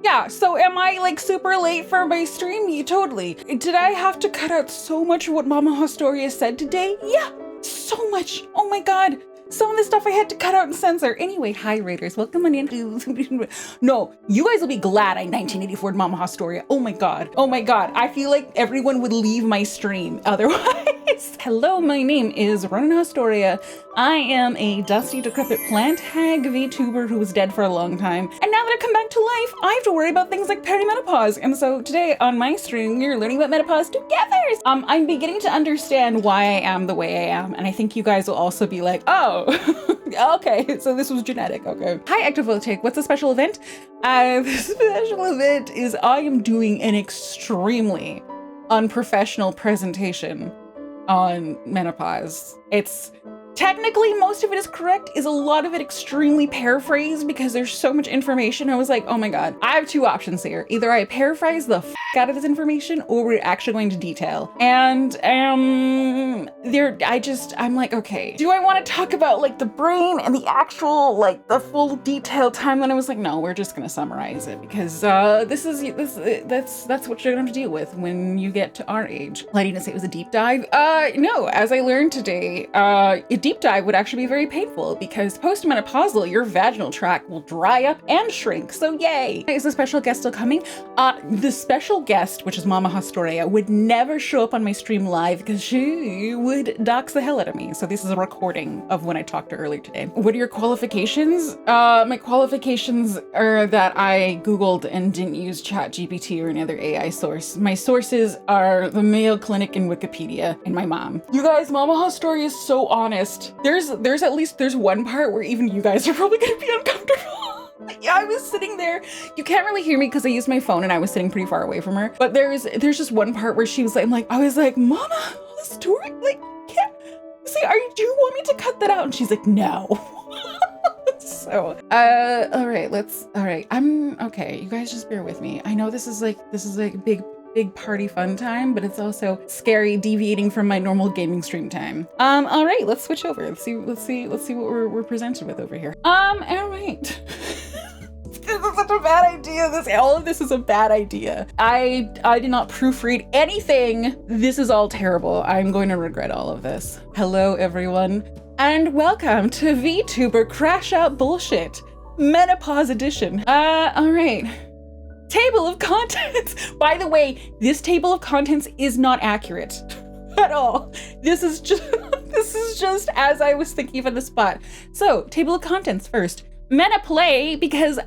Yeah. So am I like super late for my stream? Yeah, totally. Did I have to cut out so much of what Mama Haustoria said today? Yeah, so much. Oh my God. Some of the stuff I had to cut out and censor. Anyway, hi Raiders, welcome on in. No, you guys will be glad I 1984'd Mama Haustoria. Oh my God. I feel like everyone would leave my stream otherwise. Hello, my name is Ronenn Haustoria. I am a dusty, decrepit plant hag VTuber who was dead for a long time. And now that I've come back to life, I have to worry about things like perimenopause. And so today on my stream, we're learning about menopause together. I'm beginning to understand why I am the way I am. And I think you guys will also be like, oh, okay, so this was genetic, okay. Hi, Ectovoltaic, what's the special event? The special event is I am doing an extremely unprofessional presentation on menopause. It's technically most of it is correct, is a lot of it extremely paraphrased because there's so much information. I was like, oh my God, I have two options here. Either I paraphrase the out of this information or we're actually going to detail. And I'm like, okay, do I want to talk about like the brain and the actual, like the full detailed timeline? I was like, no, we're just going to summarize it because that's what you're going to deal with when you get to our age. I didn't say it was a deep dive. No, as I learned today, a deep dive would actually be very painful because postmenopausal, your vaginal tract will dry up and shrink. So yay. Is the special guest still coming? The special guest, which is Mama Haustoria, would never show up on my stream live because she would dox the hell out of me. So this is a recording of when I talked to her earlier today. What are your qualifications? My qualifications are that I Googled and didn't use ChatGPT or any other AI source. My sources are the Mayo Clinic and Wikipedia and my mom. You guys, Mama Haustoria is so honest. There's one part where even you guys are probably gonna be uncomfortable. Yeah, I was sitting there. You can't really hear me because I used my phone and I was sitting pretty far away from her. But there's just one part where she was like, I was like, Mama, the story, like, can't say, do you want me to cut that out? And she's like, no. So, all right. I'm okay. You guys just bear with me. I know this is like big party fun time, but it's also scary deviating from my normal gaming stream time. All right, let's switch over. Let's see what we're presented with over here. All right. This is such a bad idea. All of this is a bad idea. I did not proofread anything. This is all terrible. I'm going to regret all of this. Hello, everyone, and welcome to VTuber Crash Out Bullshit, Menopause Edition. All right. Table of contents. By the way, this table of contents is not accurate at all. This is just as I was thinking of the spot. So, table of contents first. Menoplay, because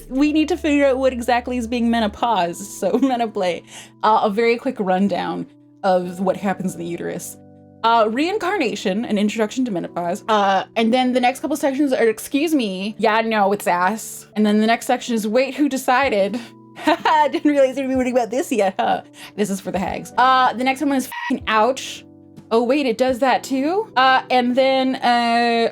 we need to figure out what exactly is being menopause. So menoplay, a very quick rundown of what happens in the uterus. Reincarnation, an introduction to menopause. And then the next couple sections are, excuse me, yeah, no, it's ass. And then the next section is, wait, who decided? Haha, didn't realize we were reading about this yet, huh? This is for the hags. The next one is f***ing ouch. Oh wait, it does that too? And then,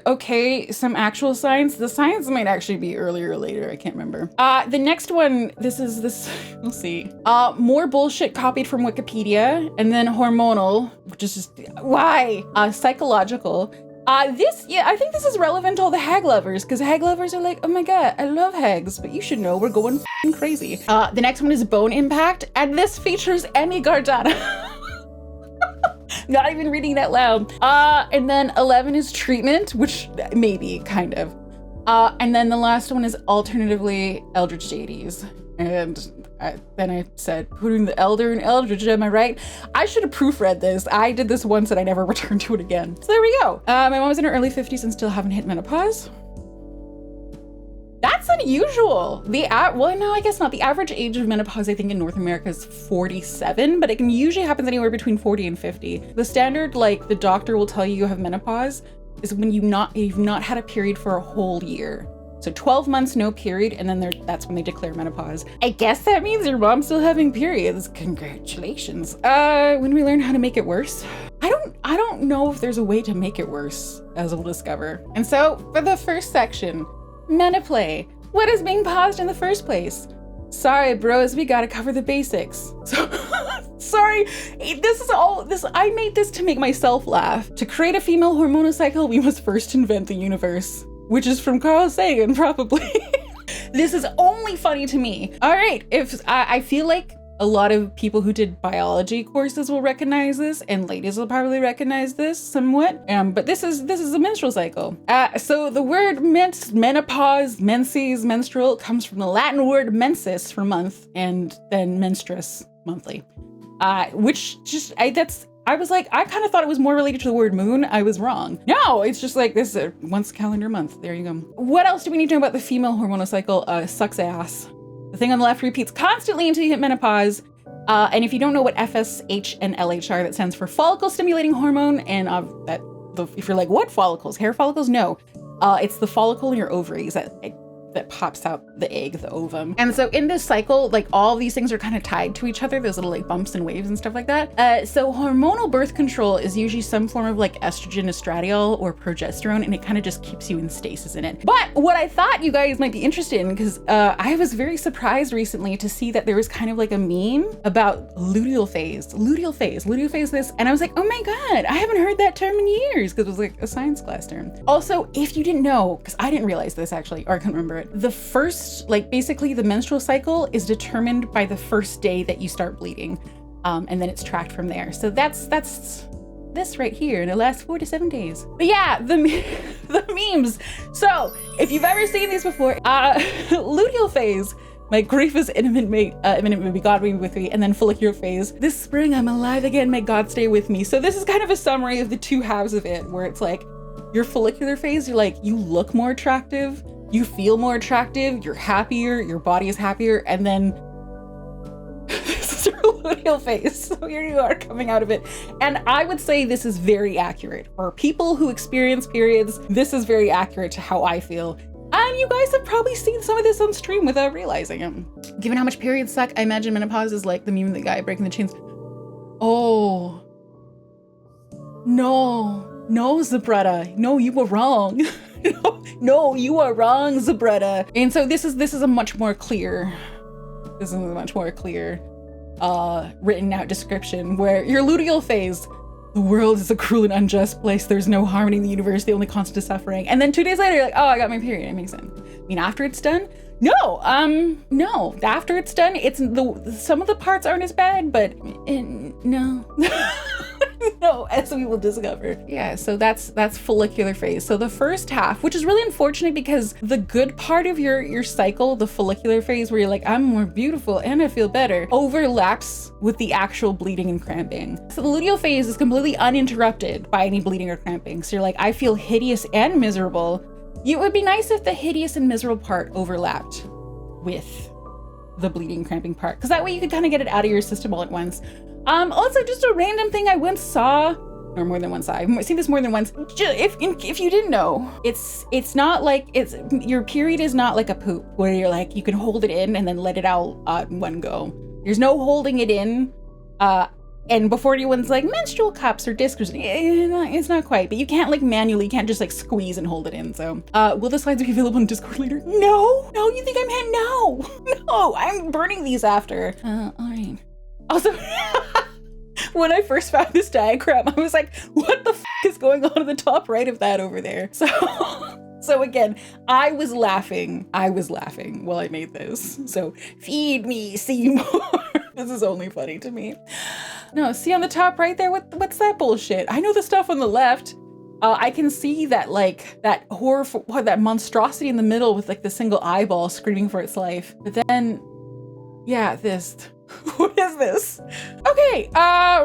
okay, some actual science. The science might actually be earlier or later, I can't remember. The next one, we'll see. More bullshit copied from Wikipedia, and then hormonal, which is just, why? Psychological. I think this is relevant to all the hag lovers, because hag lovers are like, oh my God, I love hags, but you should know we're going f***ing crazy. The next one is bone impact, and this features Emmy Gardana. Not even reading that loud. And then 11 is treatment, which maybe, kind of. And then the last one is alternatively eldritch deities. And then I said, putting the elder in eldritch, am I right? I should have proofread this. I did this once and I never returned to it again. So there we go. My mom was in her early 50s and still haven't hit menopause. That's unusual. Well, no, I guess not. The average age of menopause, I think in North America is 47, but it can usually happens anywhere between 40 and 50. The standard, like the doctor will tell you have menopause, is when you've not had a period for a whole year. So 12 months, no period, and then that's when they declare menopause. I guess that means your mom's still having periods. Congratulations. When we learn how to make it worse, I don't know if there's a way to make it worse, as we'll discover. And so for the first section, menoplay. What is being paused in the first place? Sorry, bros, we gotta cover the basics. So, sorry, I made this to make myself laugh. To create a female hormonal cycle, we must first invent the universe. Which is from Carl Sagan, probably. This is only funny to me. All right, if I feel like a lot of people who did biology courses will recognize this, and ladies will probably recognize this somewhat. But this is a menstrual cycle. So the word menopause, menses, menstrual comes from the Latin word mensis for month, and then menstruus, monthly. Which just I was like, I kind of thought it was more related to the word moon. I was wrong. No, it's just like this is once calendar month. There you go. What else do we need to know about the female hormonal cycle? Sucks ass. The thing on the left repeats constantly until you hit menopause. And if you don't know what FSH and LH are, that stands for follicle stimulating hormone. And if you're like, what follicles? Hair follicles? No, it's the follicle in your ovaries that pops out the egg, the ovum. And so in this cycle, like all these things are kind of tied to each other. There's little like bumps and waves and stuff like that. So hormonal birth control is usually some form of like estrogen, estradiol, or progesterone, and it kind of just keeps you in stasis in it. But what I thought you guys might be interested in, because I was very surprised recently to see that there was kind of like a meme about luteal phase this, and I was like, oh my God, I haven't heard that term in years, because it was like a science class term. Also, if you didn't know, because I didn't realize this actually, or I couldn't remember it, the first, like basically the menstrual cycle is determined by the first day that you start bleeding. And then it's tracked from there. So that's this right here, and it lasts 4 to 7 days. But yeah, the memes. So if you've ever seen these before, luteal phase, my grief is imminent, may God be with me, and then follicular phase. This spring I'm alive again, may God stay with me. So this is kind of a summary of the two halves of it, where it's like your follicular phase, you're like, you look more attractive, you feel more attractive, you're happier, your body is happier, and then this is your luteal phase. So here you are coming out of it. And I would say this is very accurate. For people who experience periods, this is very accurate to how I feel. And you guys have probably seen some of this on stream without realizing it. Given how much periods suck, I imagine menopause is like the meme of the guy breaking the chains. Oh, no, Zabretta, no, you were wrong. No, you are wrong, Zabretta. And so this is a much more clear, written out description, where your luteal phase, the world is a cruel and unjust place. There's no harmony in the universe. The only constant is suffering. And then 2 days later, you're like, oh, I got my period. It makes sense. I mean, after it's done, no. After it's done, some of the parts aren't as bad, but no. No, as we will discover. Yeah, so that's follicular phase. So the first half, which is really unfortunate because the good part of your cycle, the follicular phase where you're like, I'm more beautiful and I feel better, overlaps with the actual bleeding and cramping. So the luteal phase is completely uninterrupted by any bleeding or cramping. So you're like, I feel hideous and miserable. It would be nice if the hideous and miserable part overlapped with the bleeding cramping part, because that way you could kind of get it out of your system all at once. Also, just a random thing I once saw, or more than once, I've seen this more than once. If you didn't know, it's not like your period is not like a poop where you're like, you can hold it in and then let it out in one go. There's no holding it in. And before anyone's like menstrual cups or discs, it's not quite, but you can't like manually, you can't just like squeeze and hold it in. So, will the slides be available on Discord later? No, you think I'm head? No, I'm burning these after. All right. Also, when I first found this diagram, I was like, what the is going on in the top right of that over there? So again, I was laughing while I made this. So feed me, Seymour. This is only funny to me. No, see on the top right there, what's that bullshit? I know the stuff on the left. I can see that like that horror, that monstrosity in the middle with like the single eyeball screaming for its life. But then, yeah, this. What is this? Okay,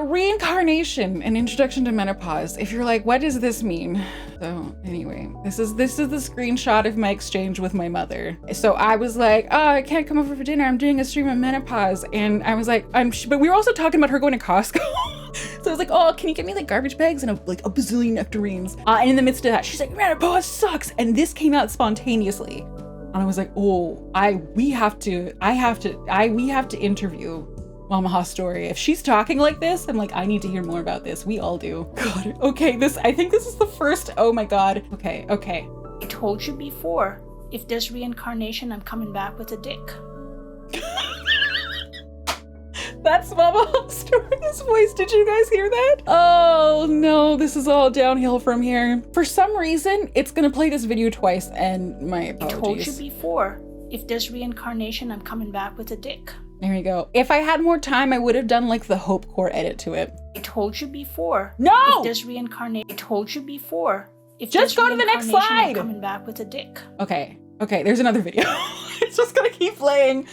reincarnation, an introduction to menopause. If you're like, what does this mean? So anyway, this is the screenshot of my exchange with my mother. So I was like, oh, I can't come over for dinner. I'm doing a stream of menopause. And I was like, but we were also talking about her going to Costco. So I was like, oh, can you get me like garbage bags and a bazillion nectarines? And in the midst of that, she's like, menopause sucks. And this came out spontaneously. And I was like, oh, we have to interview Mama Haustoria. If she's talking like this, I'm like, I need to hear more about this. We all do. God, okay, I think this is the first, oh my God. Okay. I told you before, if there's reincarnation, I'm coming back with a dick. That's Mama Haustoria's voice. Did you guys hear that? Oh no, this is all downhill from here. For some reason, it's gonna play this video twice, and my apologies. I told you before, if there's reincarnation, I'm coming back with a dick. There you go. If I had more time, I would have done like the Hope Core edit to it. I told you before. No! If there's reincarnation, I told you before. If just go to the next slide. I'm coming back with a dick. Okay. There's another video. It's just gonna keep playing.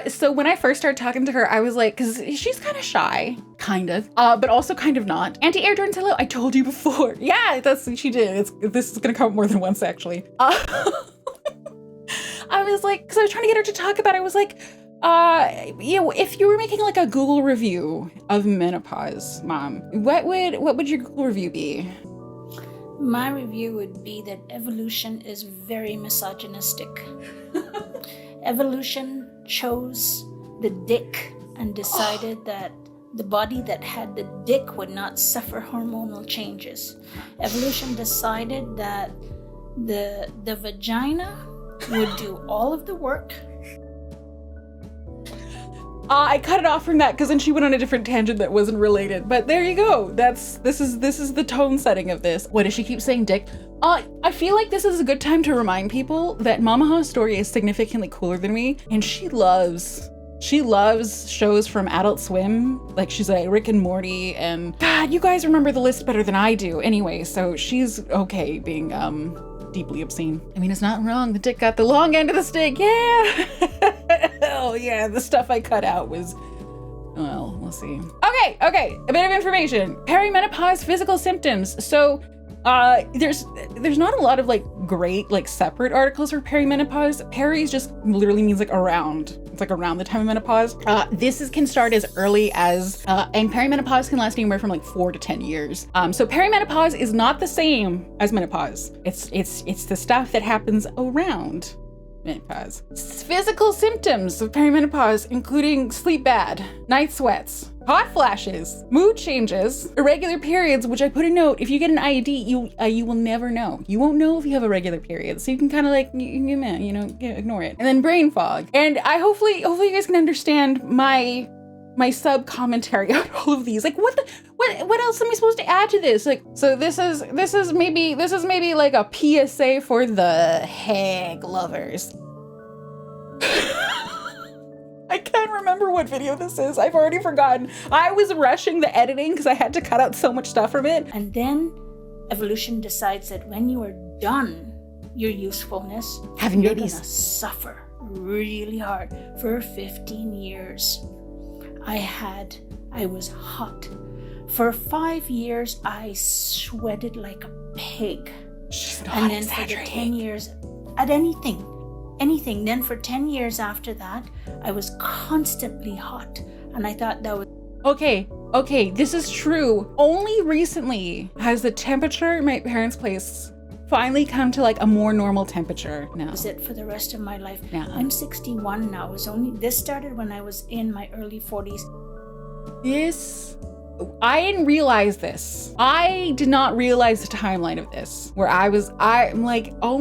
So when I first started talking to her, I was like, cause she's kind of shy, kind of, but also kind of not. Anti-air Jordan's hello. I told you before. Yeah, that's what she did. This is gonna come up more than once actually. I was like, cause I was trying to get her to talk about it. I was like, if you were making like a Google review of menopause, Mom, what would your Google review be? My review would be that evolution is very misogynistic. Evolution chose the dick and decided that the body that had the dick would not suffer hormonal changes. Evolution decided that the vagina would do all of the work. I cut it off from that because then she went on a different tangent that wasn't related. But there you go. This is the tone setting of this. What does she keep saying, dick? I feel like this is a good time to remind people that Mama Haustoria is significantly cooler than me, and she loves shows from Adult Swim. Like she's like Rick and Morty, and God, you guys remember the list better than I do. Anyway, so she's okay being deeply obscene. I mean, it's not wrong. The dick got the long end of the stick. Yeah. Oh yeah, the stuff I cut out was, well, we'll see. Okay, a bit of information. Perimenopause physical symptoms. So there's not a lot of like great like separate articles for perimenopause. Peri just literally means like around. It's like around the time of menopause. This can start as early as, and perimenopause can last anywhere from like 4 to 10 years. So perimenopause is not the same as menopause. It's the stuff that happens around menopause. Physical symptoms of perimenopause, including sleep bad, night sweats, hot flashes, mood changes, irregular periods, which I put a note. If you get an IUD, you will never know. You won't know if you have a regular period. So you can kind of like, ignore it. And then brain fog. And I hopefully you guys can understand my sub commentary on all of these. Like what else am I supposed to add to this? Like, so this is maybe like a PSA for the hag lovers. I can't remember what video this is. I've already forgotten. I was rushing the editing because I had to cut out so much stuff from it. And then evolution decides that when you are done your usefulness, having you're babies, gonna suffer really hard for 15 years. I was hot. For 5 years, I sweated like a pig. She's not and then for the 10 years, at anything. Then for 10 years after that, I was constantly hot. And I thought that was... Okay, this is true. Only recently has the temperature in my parents' place finally come to like a more normal temperature now. Was it for the rest of my life? Yeah. I'm 61 now. This started when I was in my early 40s. I didn't realize this. I did not realize the timeline of this, where I'm like, oh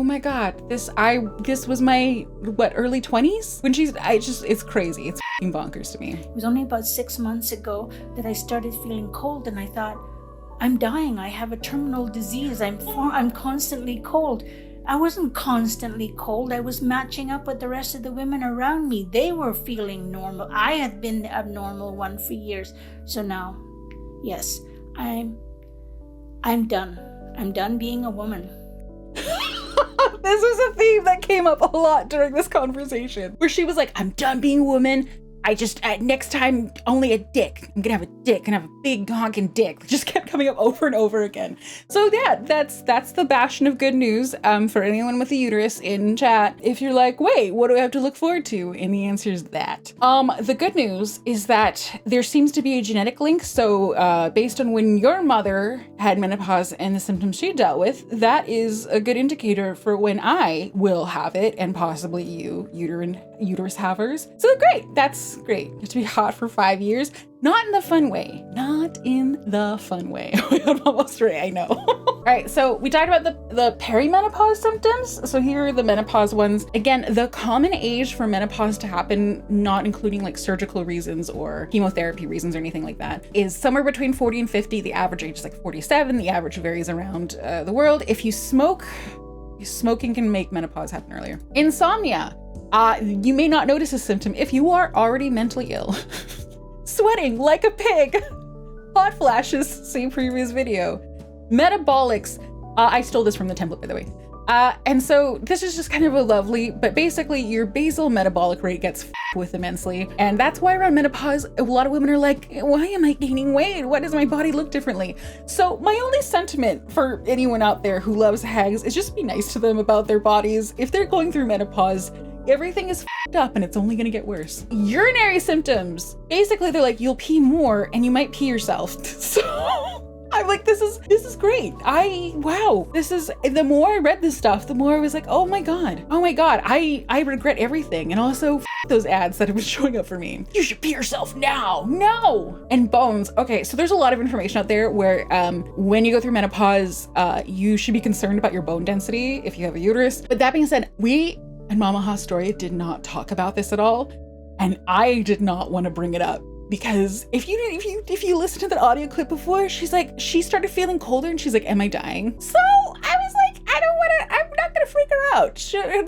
my God, this was my, early 20s? When it's crazy. It's f***ing bonkers to me. It was only about 6 months ago that I started feeling cold, and I thought, I'm dying. I have a terminal disease. I'm constantly cold. I wasn't constantly cold. I was matching up with the rest of the women around me. They were feeling normal. I had been the abnormal one for years. So now, yes, I'm done. I'm done being a woman. This was a theme that came up a lot during this conversation, where she was like, I'm done being a woman. Next time, only a dick. I'm gonna have a dick and have a big honking dick. It just kept coming up over and over again. So yeah, that's the bastion of good news for anyone with a uterus in chat. If you're like, wait, what do I have to look forward to? And the answer is that. The good news is that there seems to be a genetic link. So based on when your mother had menopause and the symptoms she dealt with, that is a good indicator for when I will have it, and possibly you, uterus havers. So great, that's great. You have to be hot for 5 years. Not in the fun way. Not in the fun way. Oh my God, almost right, I know. All right, so we talked about the perimenopause symptoms. So here are the menopause ones. Again, the common age for menopause to happen, not including like surgical reasons or chemotherapy reasons or anything like that, is somewhere between 40 and 50. The average age is like 47. The average varies around the world. If you smoke smoking can make menopause happen earlier. Insomnia. You may not notice a symptom if you are already mentally ill. Sweating like a pig. Hot flashes, see previous video. Metabolics. I stole this from the template, by the way. And so this is just kind of a lovely, but basically your basal metabolic rate gets with immensely. And that's why around menopause, a lot of women are like, why am I gaining weight? Why does my body look differently? So my only sentiment for anyone out there who loves hags is just be nice to them about their bodies. If they're going through menopause, everything is up and it's only gonna get worse. Urinary symptoms. Basically, they're like, you'll pee more and you might pee yourself. So I'm like, this is great. Wow. The more I read this stuff, the more I was like, oh my God, I regret everything. And also those ads that have been showing up for me. You should pee yourself now. No. And bones. Okay, so there's a lot of information out there where when you go through menopause, you should be concerned about your bone density if you have a uterus. But that being said, we and Mama Haustoria did not talk about this at all. And I did not want to bring it up. Because if you listen to that audio clip before, she's like, she started feeling colder and she's like, am I dying? So I was like, I'm not gonna freak her out.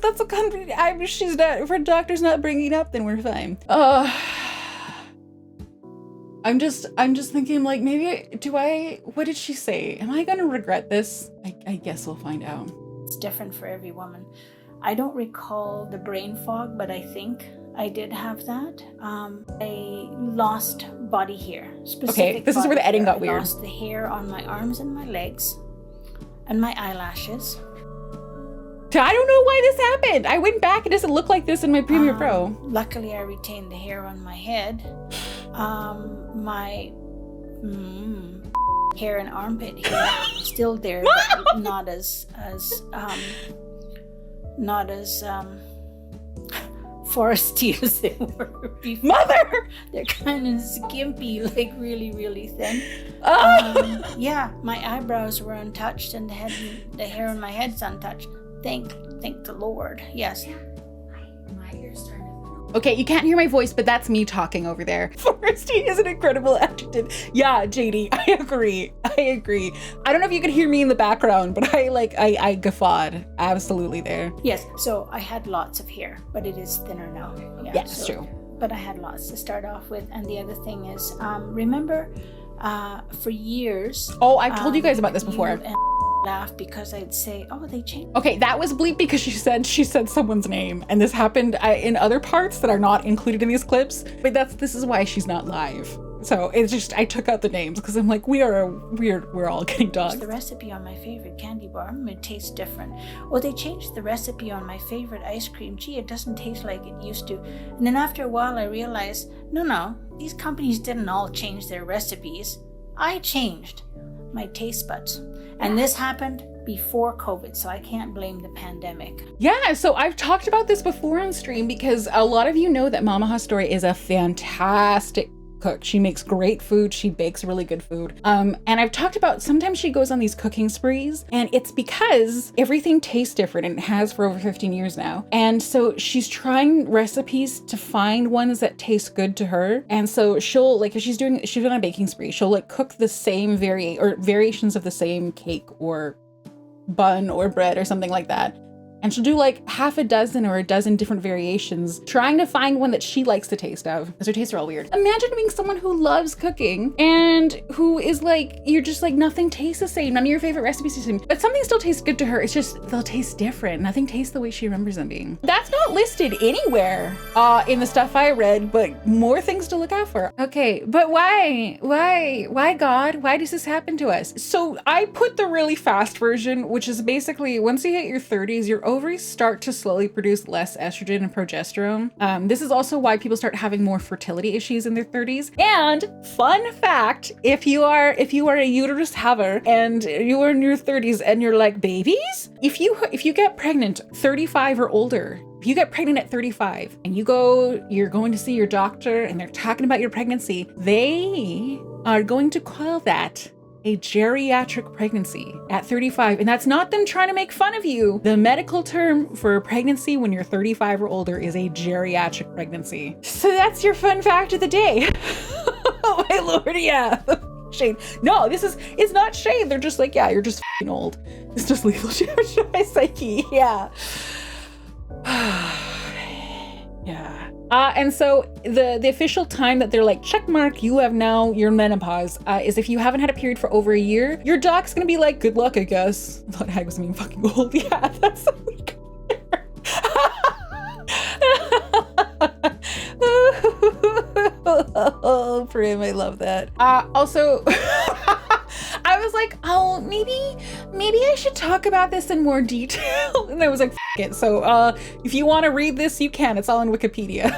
That's a country, she's not, if her doctor's not bringing it up, then we're fine. I'm just thinking like, what did she say? Am I gonna regret this? I guess we'll find out. It's different for every woman. I don't recall the brain fog, but I think I did have that. I lost body hair. Okay, this is where the editing got weird. I lost the hair on my arms and my legs and my eyelashes. I don't know why this happened. I went back. It doesn't look like this in my Premiere Pro. Luckily, I retained the hair on my head. My hair and armpit hair still there, but not as foresty as they were before. Mother! They're kind of skimpy, like really, really thin. Yeah, my eyebrows were untouched and the hair on my head's untouched. Thank the Lord. Yes. My ears starting to... Okay, you can't hear my voice, but that's me talking over there. Foresty is an incredible adjective. Yeah, JD, I agree. I don't know if you could hear me in the background, but I guffawed absolutely there. Yes, so I had lots of hair, but it is thinner now. Yeah, that's true. But I had lots to start off with. And the other thing is, remember for years... Oh, I've told you guys about this before. Laugh because I'd say, oh, they changed. Okay, that was bleep because she said someone's name, and this happened in other parts that are not included in these clips. But this is why she's not live. So it's just I took out the names because I'm like, we're all getting dogs. The recipe on my favorite candy bar, it tastes different. Well, they changed the recipe on my favorite ice cream. Gee, it doesn't taste like it used to. And then after a while, I realized, no, these companies didn't all change their recipes. I changed my taste buds. And this happened before COVID, so I can't blame the pandemic. Yeah, so I've talked about this before on stream because a lot of you know that Mama Haustoria is a fantastic cook. She makes great food. She bakes really good food. And I've talked about sometimes she goes on these cooking sprees, and it's because everything tastes different, and it has for over 15 years now. And so she's trying recipes to find ones that taste good to her. And so she'll if she's doing on a baking spree, she'll cook the same variations of the same cake or bun or bread or something like that. And she'll do half a dozen or a dozen different variations, trying to find one that she likes the taste of, because her tastes are all weird. Imagine being someone who loves cooking and who is you're just nothing tastes the same. None of your favorite recipes taste the same, but something still tastes good to her. It's just, they'll taste different. Nothing tastes the way she remembers them being. That's not listed anywhere in the stuff I read, but more things to look out for. Okay, but why God? Why does this happen to us? So I put the really fast version, which is basically once you hit your 30s, your ovaries start to slowly produce less estrogen and progesterone. This is also why people start having more fertility issues in their 30s. And fun fact, if you are a uterus haver and you are in your 30s and you're like, babies, if you get pregnant 35 or older, if you get pregnant at 35 and you're going to see your doctor and they're talking about your pregnancy, they are going to call that a geriatric pregnancy at 35. And that's not them trying to make fun of you. The medical term for a pregnancy when you're 35 or older is a geriatric pregnancy. So that's your fun fact of the day. Oh my Lord, yeah. Shade. No, it's not shade. They're just like, yeah, you're just f***ing old. It's just lethal damage to my psyche. Yeah. Yeah. And so the official time that they're like, check mark, you have now your menopause, is if you haven't had a period for over a year, your doc's gonna be like, good luck, I guess. I thought I was being fucking old. Yeah, that's so weird. Oh, Prim, I love that. Also, I was like, oh, maybe I should talk about this in more detail. And I was like, F it. So if you want to read this, you can. It's all in Wikipedia.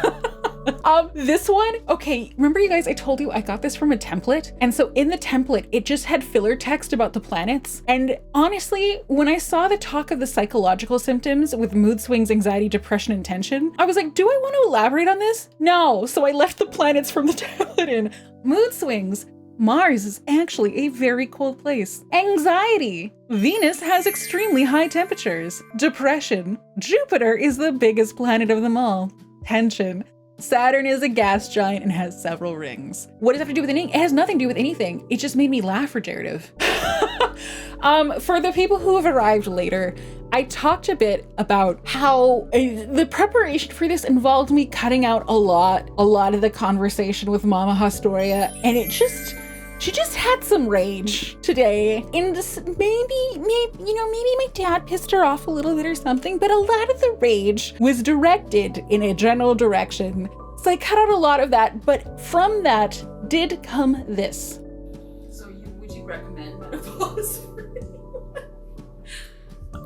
This one, okay, remember you guys, I told you I got this from a template. And so in the template, it just had filler text about the planets. And honestly, when I saw the talk of the psychological symptoms with mood swings, anxiety, depression, and tension, I was like, do I want to elaborate on this? No. So I left the planets from the template in. Mood swings. Mars is actually a very cold place. Anxiety. Venus has extremely high temperatures. Depression. Jupiter is the biggest planet of them all. Tension. Saturn is a gas giant and has several rings. What does it have to do with anything? It has nothing to do with anything. It just made me laugh regenerative. For the people who have arrived later, I talked a bit about how the preparation for this involved me cutting out a lot of the conversation with Mama Haustoria, and she just had some rage today. And just maybe my dad pissed her off a little bit or something, but a lot of the rage was directed in a general direction. So I cut out a lot of that, but from that did come this. So would you recommend menopause for anyone?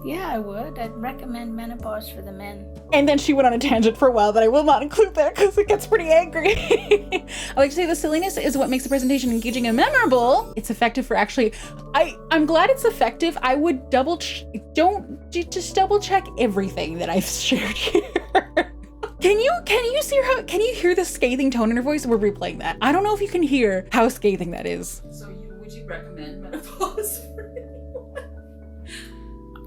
Yeah, I would. I'd recommend menopause for the men. And then she went on a tangent for a while that I will not include there because it gets pretty angry. I like to say the silliness is what makes the presentation engaging and memorable. It's effective for actually, I'm glad it's effective. I would just double check everything that I've shared here. Can you hear the scathing tone in her voice? We're replaying that. I don't know if you can hear how scathing that is. So would you recommend menopause for anyone?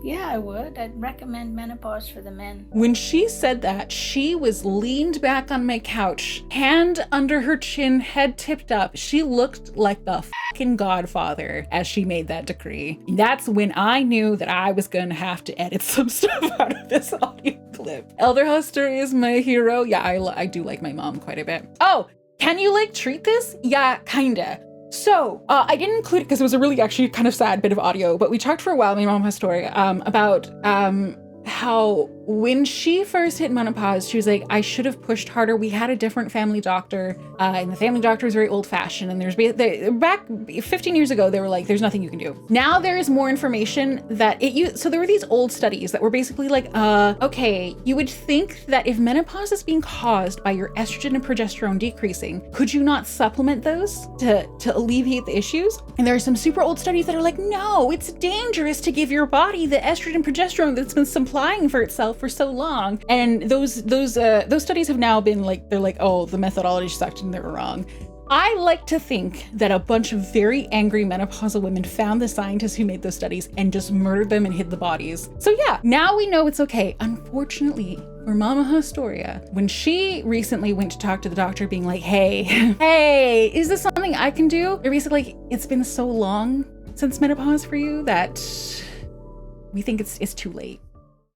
Yeah, I would. I'd recommend menopause for the men. When she said that, she was leaned back on my couch, hand under her chin, head tipped up. She looked like the fucking Godfather as she made that decree. And that's when I knew that I was gonna have to edit some stuff out of this audio clip. Elder Haustoria is my hero. Yeah, I do like my mom quite a bit. Oh, can you treat this? Yeah, kinda. So I didn't include it because it was a really actually kind of sad bit of audio, but we talked for a while, my mom Haustoria, about how when she first hit menopause, she was like, I should have pushed harder. We had a different family doctor, and the family doctor was very old fashioned. And back 15 years ago, they were like, there's nothing you can do. Now there is more information that so there were these old studies that were basically like, okay, you would think that if menopause is being caused by your estrogen and progesterone decreasing, could you not supplement those to alleviate the issues? And there are some super old studies that are like, no, it's dangerous to give your body the estrogen and progesterone that's been supplying for itself for so long. And those studies have now been like, they're like, oh, the methodology sucked and they were wrong. I like to think that a bunch of very angry menopausal women found the scientists who made those studies and just murdered them and hid the bodies. So yeah, now we know it's okay. Unfortunately for Mama Haustoria, when she recently went to talk to the doctor being like, hey, is this something I can do? They're basically like, it's been so long since menopause for you that we think it's too late.